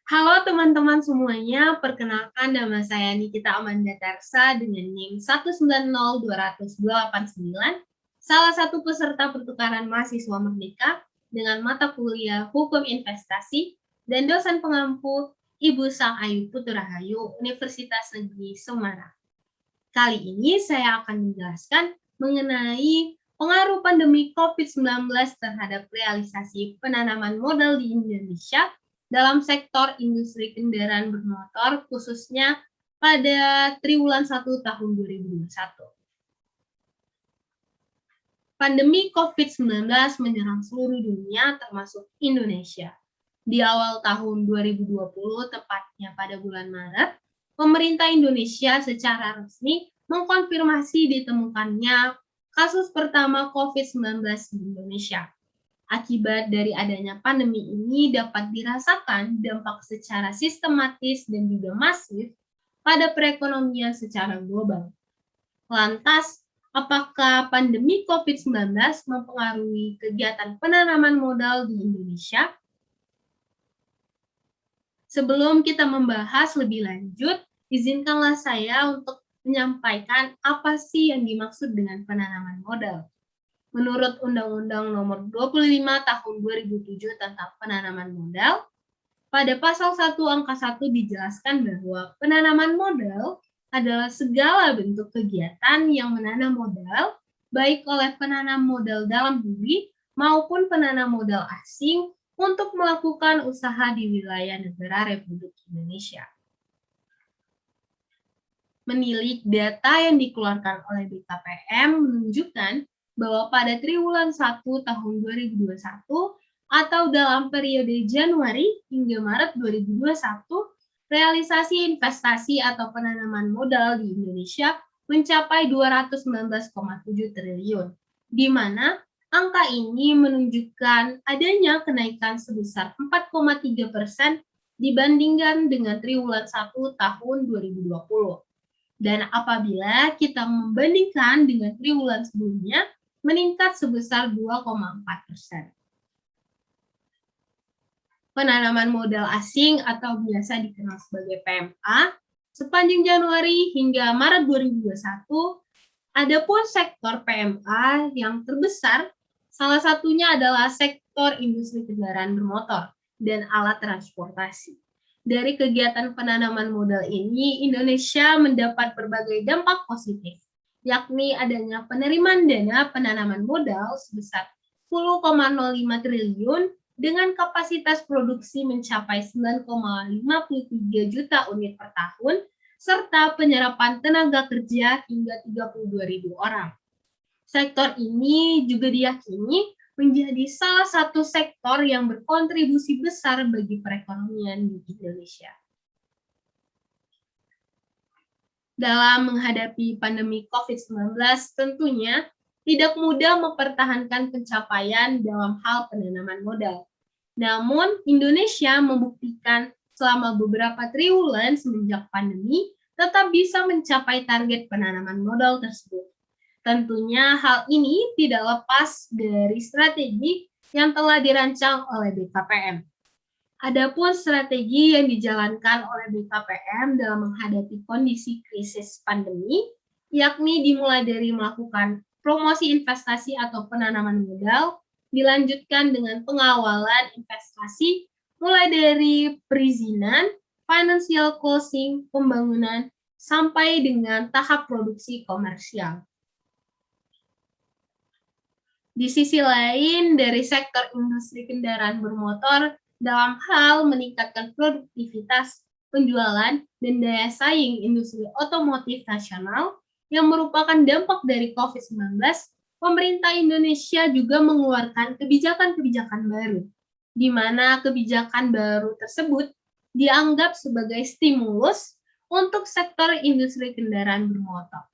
Halo teman-teman semuanya, perkenalkan nama saya Nikita Amanda Tarsa dengan NIM 1902029, salah satu peserta pertukaran mahasiswa Merdeka dengan mata kuliah Hukum Investasi dan dosen pengampu Ibu Sang Ayu Puterahayu, Universitas Negeri Semarang. Kali ini saya akan menjelaskan mengenai pengaruh pandemi COVID-19 terhadap realisasi penanaman modal di Indonesia dalam sektor industri kendaraan bermotor, khususnya pada triwulan 1 tahun 2021. Pandemi COVID-19 menyerang seluruh dunia termasuk Indonesia. Di awal tahun 2020, tepatnya pada bulan Maret, pemerintah Indonesia secara resmi mengkonfirmasi ditemukannya kasus pertama COVID-19 di Indonesia. Akibat dari adanya pandemi ini dapat dirasakan dampak secara sistematis dan juga masif pada perekonomian secara global. Lantas, apakah pandemi COVID-19 mempengaruhi kegiatan penanaman modal di Indonesia? Sebelum kita membahas lebih lanjut, izinkanlah saya untuk menyampaikan apa sih yang dimaksud dengan penanaman modal. Menurut Undang-Undang Nomor 25 Tahun 2007 tentang penanaman modal, pada pasal 1 angka 1 dijelaskan bahwa penanaman modal adalah segala bentuk kegiatan yang menanam modal, baik oleh penanam modal dalam negeri maupun penanam modal asing untuk melakukan usaha di wilayah negara Republik Indonesia. Menilik data yang dikeluarkan oleh BKPM menunjukkan bahwa pada triwulan 1 tahun 2021 atau dalam periode Januari hingga Maret 2021, realisasi investasi atau penanaman modal di Indonesia mencapai 219,7 triliun, di mana angka ini menunjukkan adanya kenaikan sebesar 4,3% dibandingkan dengan triwulan 1 tahun 2020. Dan apabila kita membandingkan dengan triwulan sebelumnya, meningkat sebesar 2,4%. Penanaman modal asing atau biasa dikenal sebagai PMA, sepanjang Januari hingga Maret 2021, ada pun sektor PMA yang terbesar, salah satunya adalah sektor industri kendaraan bermotor dan alat transportasi. Dari kegiatan penanaman modal ini, Indonesia mendapat berbagai dampak positif, yakni adanya penerimaan dana penanaman modal sebesar 10,05 triliun dengan kapasitas produksi mencapai 9,53 juta unit per tahun, serta penyerapan tenaga kerja hingga 32.000 orang. Sektor ini juga diyakini menjadi salah satu sektor yang berkontribusi besar bagi perekonomian di Indonesia. Dalam menghadapi pandemi COVID-19, tentunya tidak mudah mempertahankan pencapaian dalam hal penanaman modal. Namun, Indonesia membuktikan selama beberapa triwulan semenjak pandemi tetap bisa mencapai target penanaman modal tersebut. Tentunya hal ini tidak lepas dari strategi yang telah dirancang oleh BKPM. Adapun strategi yang dijalankan oleh BKPM dalam menghadapi kondisi krisis pandemi, yakni dimulai dari melakukan promosi investasi atau penanaman modal, dilanjutkan dengan pengawalan investasi, mulai dari perizinan, financial closing, pembangunan, sampai dengan tahap produksi komersial. Di sisi lain, dari sektor industri kendaraan bermotor, dalam hal meningkatkan produktivitas, penjualan, dan daya saing industri otomotif nasional yang merupakan dampak dari COVID-19, pemerintah Indonesia juga mengeluarkan kebijakan-kebijakan baru, di mana kebijakan baru tersebut dianggap sebagai stimulus untuk sektor industri kendaraan bermotor.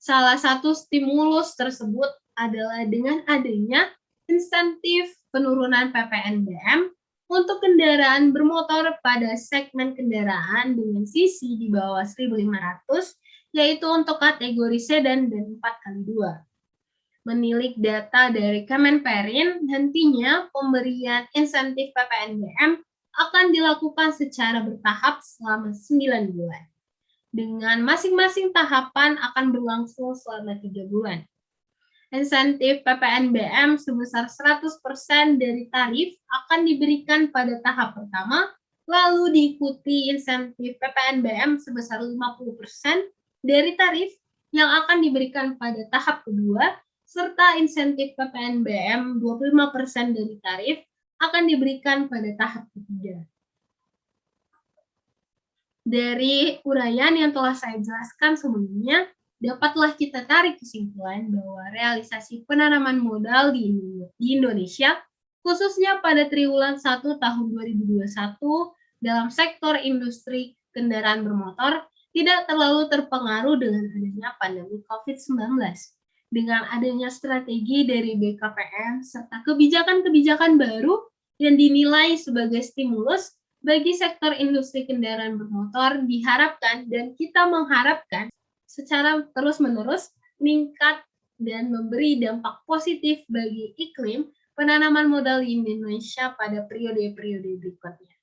Salah satu stimulus tersebut adalah dengan adanya insentif penurunan PPNBM untuk kendaraan bermotor pada segmen kendaraan dengan sisi di bawah 1.500, yaitu untuk kategori sedan dan 4x2. Menilik data dari Kemenperin, nantinya pemberian insentif PPNBM akan dilakukan secara bertahap selama 9 bulan. Dengan masing-masing tahapan akan berlangsung selama 3 bulan. Insentif PPNBM sebesar 100% dari tarif akan diberikan pada tahap pertama, lalu diikuti insentif PPNBM sebesar 50% dari tarif yang akan diberikan pada tahap kedua, serta insentif PPNBM 25% dari tarif akan diberikan pada tahap ketiga. Dari uraian yang telah saya jelaskan sebelumnya, dapatlah kita tarik kesimpulan bahwa realisasi penanaman modal di Indonesia, khususnya pada triwulan 1 tahun 2021 dalam sektor industri kendaraan bermotor, tidak terlalu terpengaruh dengan adanya pandemi COVID-19. Dengan adanya strategi dari BKPM serta kebijakan-kebijakan baru yang dinilai sebagai stimulus bagi sektor industri kendaraan bermotor, diharapkan dan kita mengharapkan secara terus-menerus meningkat dan memberi dampak positif bagi iklim penanaman modal di Indonesia pada periode-periode berikutnya.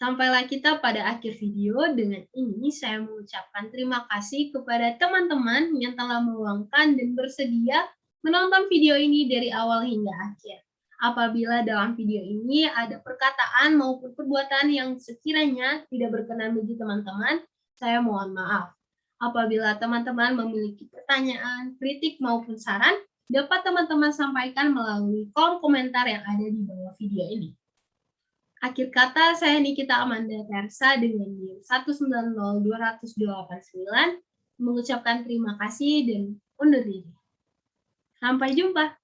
Sampailah kita pada akhir video. Dengan ini saya mengucapkan terima kasih kepada teman-teman yang telah meluangkan dan bersedia menonton video ini dari awal hingga akhir. Apabila dalam video ini ada perkataan maupun perbuatan yang sekiranya tidak berkenan bagi teman-teman, saya mohon maaf. Apabila teman-teman memiliki pertanyaan, kritik maupun saran, dapat teman-teman sampaikan melalui kolom komentar yang ada di bawah video ini. Akhir kata, saya Nikita Amanda Tersa dengan NIM 1902889 mengucapkan terima kasih dan undur diri. Sampai jumpa.